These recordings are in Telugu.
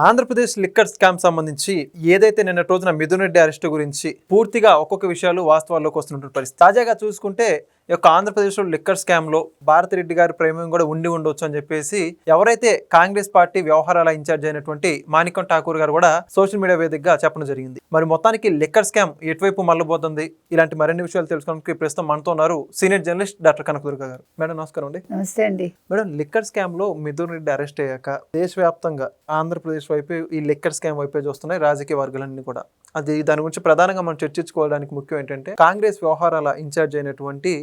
ఆంధ్రప్రదేశ్ లిక్కర్ స్కామ్ సంబంధించి ఏదైతే నిన్నటి రోజున మిథున్ రెడ్డి అరెస్ట్ గురించి పూర్తిగా ఒక్కొక్క విషయాలు వాస్తవాల్లోకి వస్తున్నటువంటి పరిస్థితి. తాజాగా చూసుకుంటే ఈ యొక్క ఆంధ్రప్రదేశ్లో లిక్కర్ స్కామ్ లో భారతిరెడ్డి గారి ప్రమేయం కూడా ఉండొచ్చు అని చెప్పేసి ఎవరైతే కాంగ్రెస్ పార్టీ వ్యవహారాల ఇన్ఛార్జ్ అయినటువంటి మాణిక్యం ఠాకూర్ గారు కూడా సోషల్ మీడియా వేదికగా చెప్పడం జరిగింది. మరి మొత్తానికి లిక్కర్ స్కామ్ ఎటువైపు మళ్ళబోతుంది, ఇలాంటి మరిన్ని విషయాలు తెలుసుకోవడానికి ప్రస్తుతం మనతో ఉన్నారు సీనియర్ జర్నలిస్ట్ డాక్టర్ కనకదుర్గ గారు. మేడం నమస్కారం అండి. నమస్తే అండి. మేడం, లిక్కర్ స్కామ్ లో మిథున్ రెడ్డి అరెస్ట్ అయ్యాక దేశవ్యాప్తంగా ఆంధ్రప్రదేశ్ వైపు ఈ లిక్కర్ స్కామ్ వైపే చూస్తున్నాయి రాజకీయ వర్గాలన్నీ కూడా. దాని గురించి ప్రధానంగా మనం చర్చించుకోవడానికి ముఖ్యం ఏంటంటే కాంగ్రెస్ వ్యవహారాల ఇన్ఛార్జ్ అయినటువంటి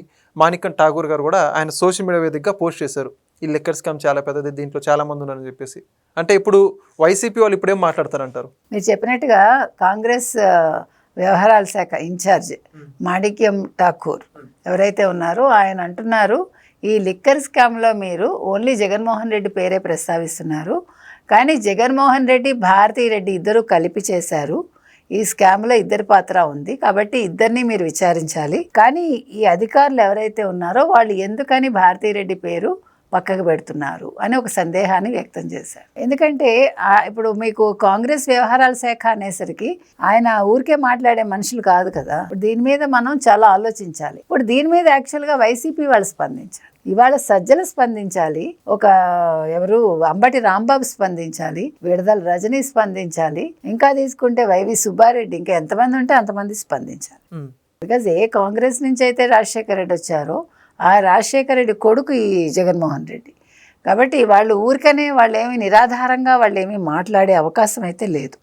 మాణిక్యం ఠాకూర్ గారు కూడా ఆయన సోషల్ మీడియా వేదికగా పోస్ట్ చేశారు, ఈ లిక్కర్ స్కామ్ చాలా పెద్దది, దీంట్లో చాలా మంది ఉన్నారని చెప్పేసి. అంటే ఇప్పుడు వైసీపీ వాళ్ళు ఇప్పుడేం మాట్లాడతారంటారు? మీరు చెప్పినట్టుగా కాంగ్రెస్ వ్యవహారాల శాఖ ఇన్ఛార్జ్ మాణిక్యం ఠాకూర్ ఎవరైతే ఉన్నారో ఆయన అంటున్నారు, ఈ లిక్కర్ స్కామ్లో మీరు ఓన్లీ జగన్మోహన్ రెడ్డి పేరే ప్రస్తావిస్తున్నారు, కానీ జగన్మోహన్ రెడ్డి భారతీ రెడ్డి ఇద్దరు కలిపి చేశారు, ఈ స్కామ్లో ఇద్దరి పాత్ర ఉంది, కాబట్టి ఇద్దరిని మీరు విచారించాలి. కానీ ఈ అధికారులు ఎవరైతే ఉన్నారో వాళ్ళు ఎందుకని భారతీరెడ్డి పేరు పక్కకు పెడుతున్నారు అని ఒక సందేహాన్ని వ్యక్తం చేశారు. ఎందుకంటే ఇప్పుడు మీకు కాంగ్రెస్ వ్యవహారాల శాఖ అనేసరికి ఆయన ఊరికే మాట్లాడే మనుషులు కాదు కదా. దీని మీద మనం చాలా ఆలోచించాలి. ఇప్పుడు దీని మీద యాక్చువల్గా వైసీపీ వాళ్ళు స్పందించాలి, ఇవాళ సజ్జలు స్పందించాలి, ఒక ఎవరు అంబటి రాంబాబు స్పందించాలి, విడుదల రజనీ స్పందించాలి, ఇంకా తీసుకుంటే వైవి సుబ్బారెడ్డి, ఇంకా ఎంతమంది ఉంటే అంతమంది స్పందించాలి. బికాజ్ ఏ కాంగ్రెస్ నుంచి అయితే రాజశేఖర రెడ్డి వచ్చారో ఆ రాజశేఖర రెడ్డి కొడుకు ఈ జగన్మోహన్ రెడ్డి. కాబట్టి వాళ్ళు ఊరికనే వాళ్ళు ఏమి నిరాధారంగా వాళ్ళు ఏమీ మాట్లాడే అవకాశం అయితే లేదు.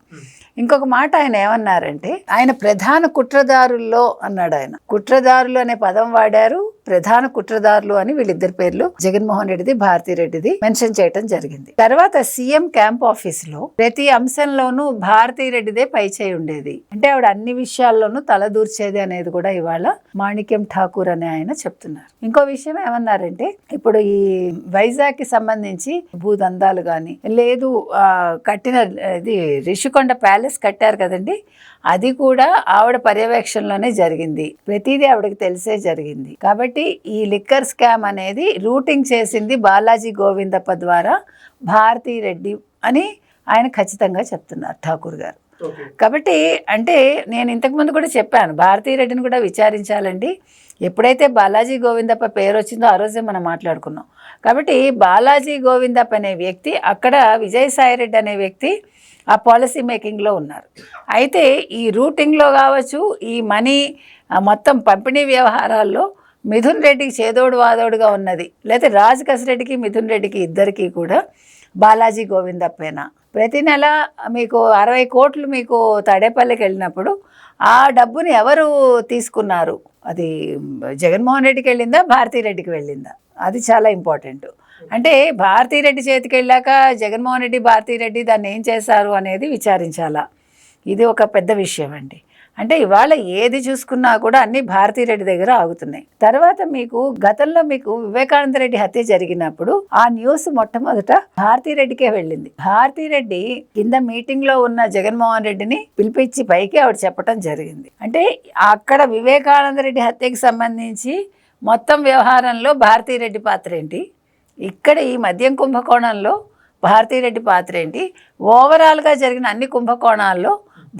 ఇంకొక మాట ఆయన ఏమన్నారంటే, ఆయన ప్రధాన కుట్రదారుల్లో అన్నాడు. ఆయన కుట్రదారులు అనే పదం వాడారు, ప్రధాన కుట్రదారులు అని వీళ్ళిద్దరి పేర్లు జగన్మోహన్ రెడ్డిది భారతీరెడ్డిది మెన్షన్ చేయడం జరిగింది. తర్వాత సీఎం క్యాంప్ ఆఫీస్ లో ప్రతి అంశంలోనూ భారతీరెడ్డిదే పై చేయి ఉండేది, అంటే ఆవిడ అన్ని విషయాల్లోనూ తలదూర్చేది అనేది కూడా ఇవాళ మాణిక్యం ఠాకూర్ అనే ఆయన చెప్తున్నారు. ఇంకో విషయం ఏమన్నారంటే, ఇప్పుడు ఈ వైజాగ్ కి సంబంధించి భూదందాలు కానీ లేదు కట్టిన ఇది రిషికొండ ప్యాలెస్ కట్టారు కదండి, అది కూడా ఆవిడ పర్యవేక్షణలోనే జరిగింది, ప్రతిదీ ఆవిడకి తెలిసే జరిగింది. కాబట్టి ఈ లిక్కర్ స్కామ్ అనేది రూటింగ్ చేసింది బాలాజీ గోవిందప్ప ద్వారా భారతీరెడ్డి అని ఆయన ఖచ్చితంగా చెప్తున్నారు ఠాకూర్ గారు. కాబట్టి అంటే నేను ఇంతకుముందు కూడా చెప్పాను, భారతీరెడ్డిని కూడా విచారించాలండి. ఎప్పుడైతే బాలాజీ గోవిందప్ప పేరు వచ్చిందో ఆ రోజే మనం మాట్లాడుకున్నాం. కాబట్టి బాలాజీ గోవిందప్ప అనే వ్యక్తి, అక్కడ విజయసాయిరెడ్డి అనే వ్యక్తి ఆ పాలసీ మేకింగ్లో ఉన్నారు. అయితే ఈ రూటింగ్లో కావచ్చు, ఈ మనీ మొత్తం పంపిణీ వ్యవహారాల్లో మిథున్ రెడ్డికి చేదోడు వాదోడుగా ఉన్నది, లేకపోతే రాజ్ కసిరెడ్డికి మిథున్ రెడ్డికి ఇద్దరికి కూడా బాలాజీ గోవిందప్పేనా. ప్రతి నెల మీకు 60 కోట్లు మీకు తాడేపల్లికి వెళ్ళినప్పుడు ఆ డబ్బుని ఎవరు తీసుకున్నారు, అది జగన్మోహన్ రెడ్డికి వెళ్ళిందా భారతీరెడ్డికి వెళ్ళిందా, అది చాలా ఇంపార్టెంట్. అంటే భారతీరెడ్డి చేతికి వెళ్ళాక జగన్మోహన్ రెడ్డి భారతీరెడ్డి దాన్ని ఏం చేశారు అనేది విచారించాలా, ఇది ఒక పెద్ద విషయం అండి. అంటే ఇవాళ ఏది చూసుకున్నా కూడా అన్ని భారతీరెడ్డి దగ్గర ఆగుతున్నాయి. తర్వాత మీకు గతంలో మీకు వివేకానంద రెడ్డి హత్య జరిగినప్పుడు ఆ న్యూస్ మొట్టమొదట భారతీరెడ్డికే వెళ్ళింది. భారతీరెడ్డి కింద మీటింగ్ లో ఉన్న జగన్మోహన్ రెడ్డిని పిలిపించి పైకి ఆవిడ చెప్పడం జరిగింది. అంటే అక్కడ వివేకానంద రెడ్డి హత్యకి సంబంధించి మొత్తం వ్యవహారంలో భారతీరెడ్డి పాత్ర ఏంటి, ఇక్కడ ఈ మద్యం కుంభకోణంలో భారతీరెడ్డి పాత్ర ఏంటి, ఓవరాల్గా జరిగిన అన్ని కుంభకోణాల్లో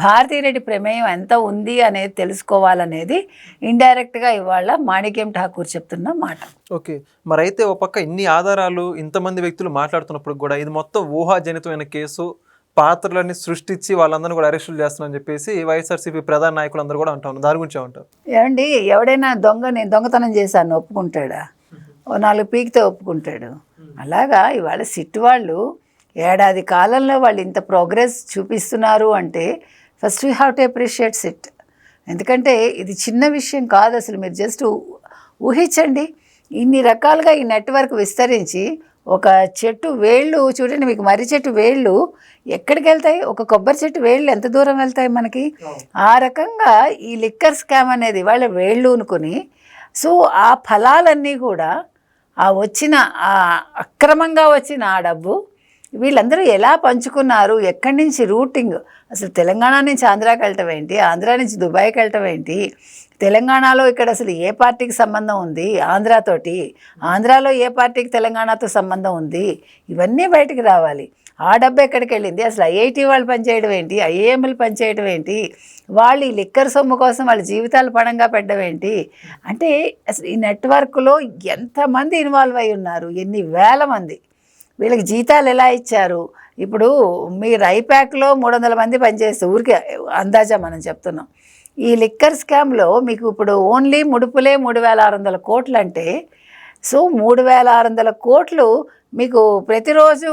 భారతీరెడ్డి ప్రమేయం ఎంత ఉంది అనేది తెలుసుకోవాలనేది ఇండైరెక్ట్గా ఇవాళ మాణిక్యం ఠాకూర్ చెప్తున్న మాట. ఓకే, మరి అయితే ఒక పక్క ఇన్ని ఆధారాలు ఇంతమంది వ్యక్తులు మాట్లాడుతున్నప్పుడు కూడా ఇది మొత్తం ఊహాజనితమైన కేసు, పాత్రలన్నీ సృష్టించి వాళ్ళందరినీ కూడా అరెస్టులు చేస్తున్నారని చెప్పేసి వైఎస్ఆర్సీపీ ప్రధాన నాయకులు అందరూ కూడా అంటారు. దాని గురించి ఏమంటారు? ఏమండి, ఎవడైనా నేను దొంగతనం చేశాను ఒప్పుకుంటాడా, ఓ 4 పీకితే ఒప్పుకుంటాడు. అలాగా ఇవాళ సిట్ వాళ్ళు ఏడాది కాలంలో వాళ్ళు ఇంత ప్రోగ్రెస్ చూపిస్తున్నారు అంటే first we have to appreciate SIT. ఎందుకంటే ఇది చిన్న విషయం కాదు అసలు. మీరు జస్ట్ ఊహించండి, ఇన్ని రకాలుగా ఈ నెట్వర్క్ విస్తరించి ఒక చెట్టు వేళ్ళు చూడండి, మీకు మర్రి చెట్టు వేళ్ళు ఎక్కడికి వెళ్తాయి, ఒక కొబ్బరి చెట్టు వేళ్ళు ఎంత దూరం వెళ్తాయి మనకి. ఆ రకంగా ఈ లిక్కర్ స్కామ్ అనేది వాళ్ళ వేళ్ళు అనుకుని, సో ఆ ఫలాలన్నీ కూడా ఆ వచ్చిన ఆ అక్రమంగా వచ్చిన ఆ డబ్బు వీళ్ళందరూ ఎలా పంచుకున్నారు, ఎక్కడి నుంచి రూటింగ్, అసలు తెలంగాణ నుంచి ఆంధ్రాకి వెళ్ళటం ఏంటి, ఆంధ్రా నుంచి దుబాయ్కి వెళ్ళటం ఏంటి, తెలంగాణలో ఇక్కడ అసలు ఏ పార్టీకి సంబంధం ఉంది ఆంధ్రాతోటి, ఆంధ్రాలో ఏ పార్టీకి తెలంగాణతో సంబంధం ఉంది, ఇవన్నీ బయటికి రావాలి. ఆ డబ్బు ఎక్కడికి వెళ్ళింది? అసలు ఐఐటి వాళ్ళు పనిచేయడం ఏంటి, ఐఏఎంలు పనిచేయడం ఏంటి, వాళ్ళు ఈ లిక్కర్ సొమ్ము కోసం వాళ్ళ జీవితాలు పణంగా పెట్టడం ఏంటి? అంటే అసలు ఈ నెట్వర్క్లో ఎంతమంది ఇన్వాల్వ్ అయి ఉన్నారు, ఎన్ని వేల మంది, వీళ్ళకి జీతాలు ఎలా ఇచ్చారు? ఇప్పుడు మీరు ఐప్యాక్లో 300 మంది పనిచేస్తే ఊరికే అందాజా మనం చెప్తున్నాం. ఈ లిక్కర్ స్కామ్లో మీకు ఇప్పుడు ఓన్లీ ముడుపులే 3600 కోట్లు అంటే, సో 3600 కోట్లు మీకు ప్రతిరోజు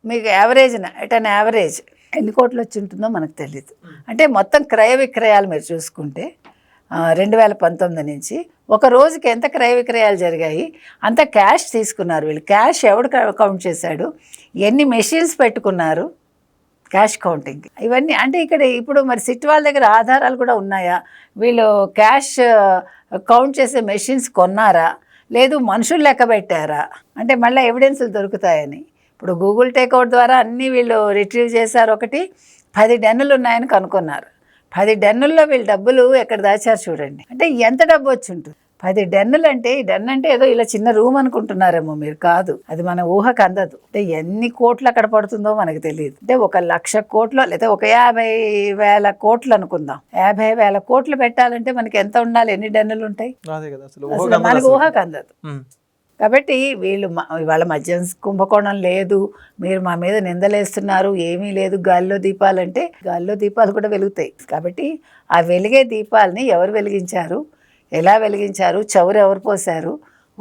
మీకు యావరేజ్న అన్ యావరేజ్ ఎన్ని కోట్లు వచ్చి ఉంటుందో మనకు తెలియదు. అంటే మొత్తం క్రయ విక్రయాలు మీరు చూసుకుంటే 2019 నుంచి ఒక రోజుకి ఎంత క్రయ విక్రయాలు జరిగాయి, అంత క్యాష్ తీసుకున్నారు వీళ్ళు. క్యాష్ ఎవడు కౌంట్ చేశాడు, ఎన్ని మెషిన్స్ పెట్టుకున్నారు క్యాష్ కౌంటింగ్, ఇవన్నీ. అంటే ఇక్కడ ఇప్పుడు మరి సిట్ వాళ్ళ దగ్గర ఆధారాలు కూడా ఉన్నాయా? వీళ్ళు క్యాష్ కౌంట్ చేసే మెషిన్స్ కొన్నారా, లేదు మనుషులు లెక్క పెట్టారా? అంటే మళ్ళీ ఎవిడెన్సులు దొరుకుతాయని. ఇప్పుడు గూగుల్ టేక్అవుట్ ద్వారా అన్నీ వీళ్ళు రిట్రీవ్ చేశారు. ఒకటి 10 డన్నులు ఉన్నాయని కనుక్కున్నారు. 10 డన్నుల్లో వీళ్ళు డబ్బులు ఎక్కడ దాచారు చూడండి. అంటే ఎంత డబ్బు వచ్చి ఉంటుంది? 10 డన్నులు అంటే, ఈ డన్ అంటే ఏదో ఇలా చిన్న రూమ్ అనుకుంటున్నారేమో మీరు, కాదు, అది మన ఊహకు అందదు. అంటే ఎన్ని కోట్లు అక్కడ పడుతుందో మనకు తెలియదు. అంటే 1,00,000 కోట్లు లేదా ఒక 50,000 కోట్లు అనుకుందాం. 50,000 కోట్లు పెట్టాలంటే మనకి ఎంత ఉండాలి, ఎన్ని డన్నులు ఉంటాయి? అసలు మనకు ఊహకు అందదు. కాబట్టి వీళ్ళు వాళ్ళ మద్యం కుంభకోణం లేదు, మీరు మా మీద నిందలేస్తున్నారు, ఏమీ లేదు, గాలిలో దీపాలంటే గాలిలో దీపాలు కూడా వెలుగుతాయి. కాబట్టి ఆ వెలిగే దీపాలని ఎవరు వెలిగించారు, ఎలా వెలిగించారు, చవురు ఎవరు పోసారు,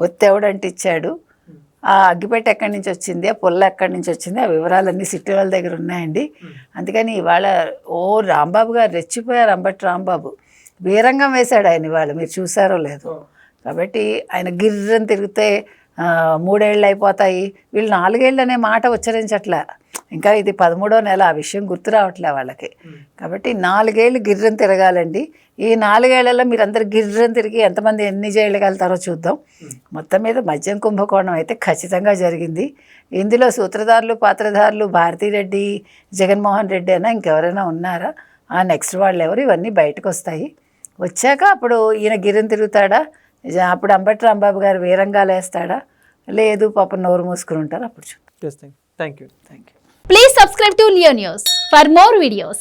ఒత్తి ఎవడంటిచ్చాడు, ఆ అగ్గిపెట్టె ఎక్కడి నుంచి వచ్చింది, ఆ పుల్ల ఎక్కడి నుంచి వచ్చింది, ఆ వివరాలన్నీ సిటీ వాళ్ళ దగ్గర ఉన్నాయండి. అందుకని ఇవాళ రాంబాబు గారు రెచ్చిపోయారు. అంబటి రాంబాబు వీరంగం వేశాడు ఆయన ఇవాళ, మీరు చూసారో లేదో. కాబట్టి ఆయన గిర్రని తిరిగితే 3 ఏళ్ళు అయిపోతాయి, వీళ్ళు 4 ఏళ్ళు అనే మాట ఉచ్చరించట్లే. ఇంకా ఇది 13వ నెల, ఆ విషయం గుర్తు రావట్లే వాళ్ళకి. కాబట్టి 4 ఏళ్ళు గిర్రని తిరగాలండి. ఈ 4 ఏళ్లలో మీరు అందరు గిర్రని తిరిగి ఎంతమంది ఎన్ని జైళ్ళకి వెళ్తారో చూద్దాం. మొత్తం మీద మద్యం కుంభకోణం అయితే ఖచ్చితంగా జరిగింది. ఇందులో సూత్రధారులు, పాత్రధారులు భారతీరెడ్డి, జగన్మోహన్ రెడ్డి అయినా ఇంకెవరైనా ఉన్నారా? ఆ నెక్స్ట్ వాళ్ళు ఎవరు, ఇవన్నీ బయటకు వస్తాయి. వచ్చాక అప్పుడు ఈయన గిర్రని తిరుగుతాడా, అప్పుడు అంబటి రాంబాబు గారు వీరంగాలు వేస్తాడా, లేదు పాప నోరు మూసుకుని ఉంటారు, అప్పుడు చూద్దాం. Thank you. Please subscribe to Leo News for more videos.